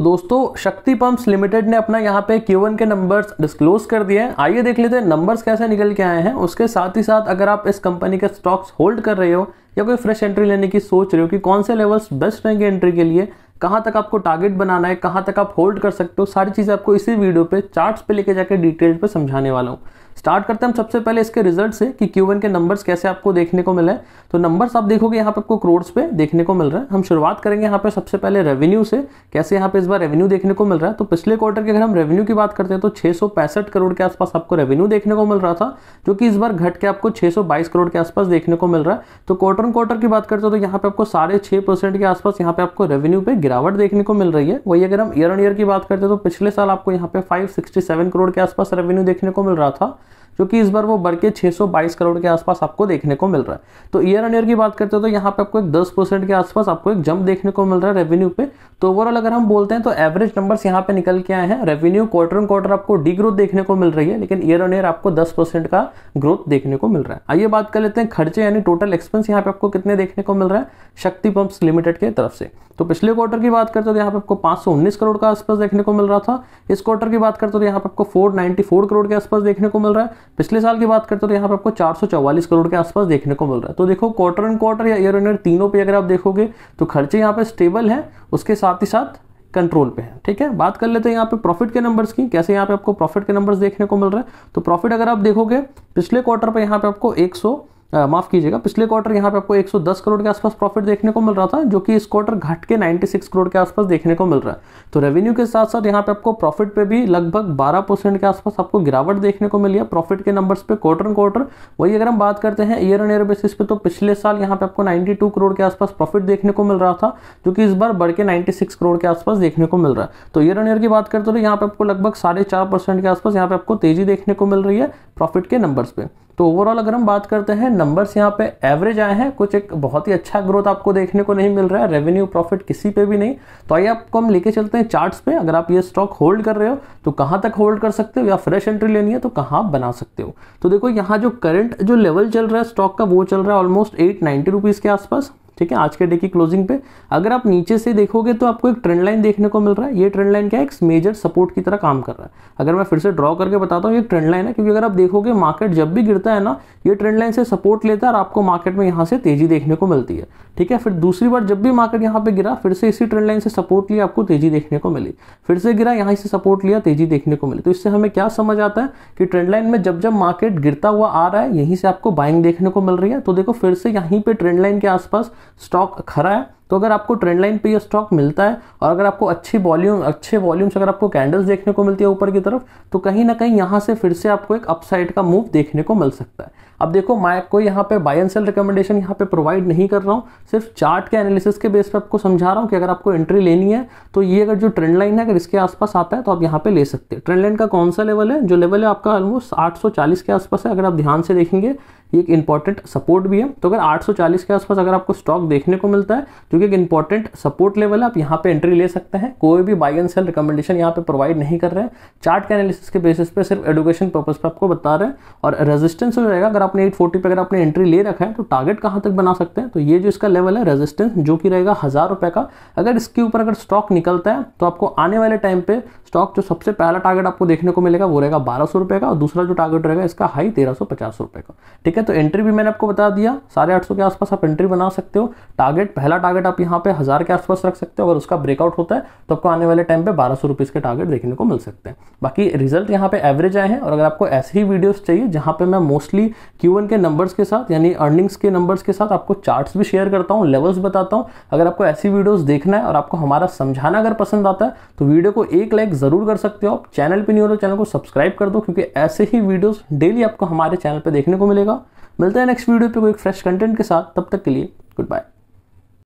दोस्तों शक्ति pumps limited ने अपना यहाँ पे Q1 के नंबर्स डिस्क्लोज कर दिए हैं। आइए देख लेते हैं नंबर्स कैसे निकल के आए हैं। उसके साथ ही साथ अगर आप इस कंपनी के स्टॉक्स होल्ड कर रहे हो या कोई फ्रेश एंट्री लेने की सोच रहे हो कि कौन से लेवल्स बेस्ट रहेंगे एंट्री के लिए, कहां तक आपको टारगेट बनाना है, कहां तक आप होल्ड कर सकते हो, सारी चीजें आपको इसी वीडियो पे चार्ट्स पे लेके जाकर डिटेल पे समझाने वाला हूं। स्टार्ट करते हैं हम सबसे पहले इसके रिजल्ट से कि Q1 के नंबर्स कैसे आपको देखने को मिले। तो नंबर्स आप देखोगे यहाँ पे आपको करोड़ पे देखने को मिल रहा है। हम शुरुआत करेंगे यहाँ पे सबसे पहले रेवेन्यू से, कैसे यहाँ पे इस बार रेवेन्यू देखने को मिल रहा है। तो पिछले क्वार्टर की अगर हम रेवेन्यू की बात करते हैं तो 665 करोड़ के आसपास आपको रेवेन्यू देखने को मिल रहा था, जो कि इस बार घट के आपको 622 करोड़ के आसपास देखने को मिल रहा है। तो क्वार्टर ऑन क्वार्टर की बात करते हो तो यहाँ पे आपको 6.5% के आसपास यहाँ पे आपको रेवेन्यू पे गिरावट देखने को मिल रही है। वही अगर हम ईयर ऑन ईयर की बात करते हैं तो पिछले साल आपको यहाँ पे 567 करोड़ के आसपास रेवेन्यू देखने को मिल रहा था, जो कि इस बार वो बढ़ के 622 करोड़ के आसपास आपको देखने को मिल रहा है। तो ईयर ऑन ईयर की बात करते हो तो यहाँ पे आपको एक 10% के आसपास आपको एक जंप देखने को मिल रहा है रेवेन्यू पे। तो ओवरऑल अगर हम बोलते हैं तो एवरेज नंबर्स यहाँ पे निकल के आए हैं। रेवेन्यू क्वार्टर ऑन क्वार्टर आपको डी ग्रोथ देखने को मिल रही है, लेकिन ईयर ऑन ईयर आपको 10% का ग्रोथ देखने को मिल रहा है। आइए बात कर लेते हैं खर्चे यानी टोटल एक्सपेंस यहाँ पे आपको कितने देखने को मिल रहा है शक्ति पंप्स लिमिटेड की तरफ से। तो पिछले क्वार्टर की बात करते हो तो यहाँ पे आपको 519 करोड़ का आसपास देखने को मिल रहा था। इस क्वार्टर की बात करते हो तो यहाँ पे आपको 494 करोड़ के आसपास देखने को मिल रहा है। पिछले साल की बात करते हो तो यहाँ पे आपको 444 करोड़ के आसपास देखने को मिल रहा है। तो देखो क्वार्टर ऑन क्वार्टर या ईयर ऑन ईयर तीनों पे अगर आप देखोगे तो खर्चे यहाँ पे स्टेबल है, उसके साथ ही साथ कंट्रोल पे है। ठीक है, बात कर लेते हैं यहाँ पे प्रॉफिट के नंबर्स की, कैसे यहाँ पे आपको प्रॉफिट के नंबर्स देखने को मिल रहा है। तो प्रॉफिट अगर आप देखोगे पिछले क्वार्टर पे यहाँ पे आपको पिछले क्वार्टर यहाँ पे आपको 110 करोड़ के आसपास प्रॉफिट देखने को मिल रहा था, जो कि इस क्वार्टर घट के 96 करोड़ के आसपास देखने को मिल रहा है। तो रेवेन्यू के साथ साथ यहाँ पे आपको प्रॉफिट पे भी लगभग 12% के आसपास आपको गिरावट देखने को मिली है प्रॉफिट के नंबर्स पे क्वार्टर ऑन क्वार्टर। वही अगर हम बात करते हैं ईयर ऑन ईयर बेसिस पे तो पिछले साल यहाँ पे आपको 92 करोड़ के आसपास प्रॉफिट देखने को मिल रहा था, जो कि इस बार बढ़ के 96 करोड़ के आसपास देखने को मिल रहा है। तो ईयर ऑन ईयर की बात करते हो तो यहाँ पे आपको लगभग 4.5% के आसपास यहाँ पे आपको तेजी देखने को मिल रही है प्रॉफिट के नंबर्स पे। तो ओवरऑल अगर हम बात करते हैं नंबर्स यहाँ पे एवरेज आए हैं, कुछ एक बहुत ही अच्छा ग्रोथ आपको देखने को नहीं मिल रहा है, रेवेन्यू प्रॉफिट किसी पे भी नहीं। तो आइए आपको हम लेके चलते हैं चार्ट्स पे। अगर आप ये स्टॉक होल्ड कर रहे हो तो कहां तक होल्ड कर सकते हो, या फ्रेश एंट्री लेनी है तो कहां बना सकते हो। तो देखो यहाँ जो करंट जो लेवल चल रहा है स्टॉक का वो चल रहा है ऑलमोस्ट 890 रुपीज के आसपास। ठीक है, आज के डे की क्लोजिंग पे अगर आप नीचे से देखोगे तो आपको एक ट्रेंड लाइन देखने को मिल रहा है। ये ट्रेंड लाइन क्या है, एक मेजर सपोर्ट की तरह काम कर रहा है। अगर मैं फिर से ड्रॉ करके बताता हूँ, ये ट्रेंड लाइन है, क्योंकि अगर आप देखोगे मार्केट जब भी गिरता है ना, ये ट्रेंड लाइन से सपोर्ट लेता है और आपको मार्केट में यहाँ से तेजी देखने को मिलती है। ठीक है, फिर दूसरी बार जब भी मार्केट यहाँ पे गिरा, फिर से इसी ट्रेंड लाइन से सपोर्ट लिया, आपको तेजी देखने को मिली, फिर से गिरा, यहाँ से सपोर्ट लिया, तेजी देखने को मिली। तो इससे हमें क्या समझ आता है कि ट्रेंड लाइन में जब जब मार्केट गिरता हुआ आ रहा है, यहीं से आपको बाइंग देखने को मिल रही है। तो देखो फिर से यहीं पे ट्रेंड लाइन के आसपास स्टॉक खड़ा है। तो अगर आपको ट्रेंड लाइन पे ये स्टॉक मिलता है और अगर आपको अच्छे वॉल्यूम्स अगर आपको कैंडल्स देखने को मिलती है ऊपर की तरफ, तो कहीं ना कहीं यहाँ से फिर से आपको एक अपसाइड का मूव देखने को मिल सकता है। अब देखो मैं कोई यहाँ पे बाय एंड सेल रिकमेंडेशन यहाँ पे प्रोवाइड नहीं कर रहा हूँ, सिर्फ चार्ट के एनालिसिस के बेस पे आपको समझा रहा हूँ कि अगर आपको एंट्री लेनी है तो ये अगर जो ट्रेंड लाइन है अगर इसके आसपास आता है तो आप यहाँ पे ले सकते हैं। ट्रेंड लाइन का कौन सा लेवल है, जो लेवल है आपका ऑलमोस्ट 840 के आसपास है। अगर आप ध्यान से देखेंगे ये एक इंपॉर्टेंट सपोर्ट भी है। तो अगर 840 के आसपास अगर आपको स्टॉक देखने को मिलता है जो कि एक इंपॉर्टेंट सपोर्ट लेवल है, आप यहाँ पे एंट्री ले सकते हैं। कोई भी बाय एंड सेल रिकमेंडेशन यहाँ पे प्रोवाइड नहीं कर रहे हैं, चार्ट के एनालिसिस के बेसिस पे सिर्फ एजुकेशन पर्पस पे आपको बता रहे हैं। और रेजिस्टेंस हो जाएगा, अगर आपने 840 पे अगर आपने एंट्री ले रखा है तो टारगेट कहाँ तक बना सकते हैं। तो ये जो इसका लेवल है रेजिस्टेंस, जो कि रहेगा 1000 रुपए का, अगर इसके ऊपर अगर स्टॉक निकलता है तो आपको आने वाले टाइम पे स्टॉक जो सबसे पहला टारगेट आपको देखने को मिलेगा वो रहेगा 1200 रुपए का, और दूसरा जो टारगेट रहेगा इसका हाई 1350 रुपए का। ठीक है, तो एंट्री भी मैंने आपको बता दिया, 850 के आसपास आप एंट्री बना सकते हो। पहला टारगेट आप यहाँ पे 1000 के आसपास रख सकते हो। अगर उसका ब्रेकआउट होता है तो आपको आने वाले टाइम पे 1200 रुपीज के टारगेट देखने को मिल सकते हैं। बाकी रिजल्ट यहाँ पे एवरेज आए हैं। और अगर आपको ऐसे ही वीडियोस चाहिए जहां पे मैं मोस्टली Q1 के नंबर्स के साथ यानी अर्निंग्स के नंबर्स के साथ आपको चार्ट्स भी शेयर करता हूँ, लेवल्स बताता हूँ, अगर आपको ऐसी वीडियोस देखना है और आपको हमारा समझाना अगर पसंद आता है तो वीडियो को एक लाइक जरूर कर सकते हो। आप चैनल पे नहीं हो तो चैनल को सब्सक्राइब कर दो, क्योंकि ऐसे ही वीडियोस डेली आपको हमारे चैनल पे देखने को मिलेगा। मिलते हैं नेक्स्ट वीडियो पे कोई फ्रेश कंटेंट के साथ, तब तक के लिए गुड बाय।